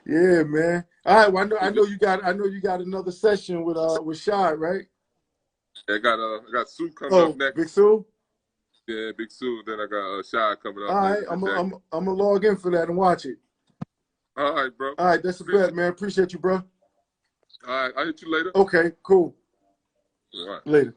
Speaker 3: Yeah, man. All right. Well, I know you got another session with Shad, right?
Speaker 2: I got Sue coming up next.
Speaker 3: Big Sue?
Speaker 2: Yeah, Big Sue. Then I got Shad coming up.
Speaker 3: All right, I'm gonna log in for that and watch it.
Speaker 2: All right, bro.
Speaker 3: All right, that's a bet, man. Appreciate you, bro.
Speaker 2: All right, I'll hit you later.
Speaker 3: Okay, cool.
Speaker 2: All right.
Speaker 3: Later.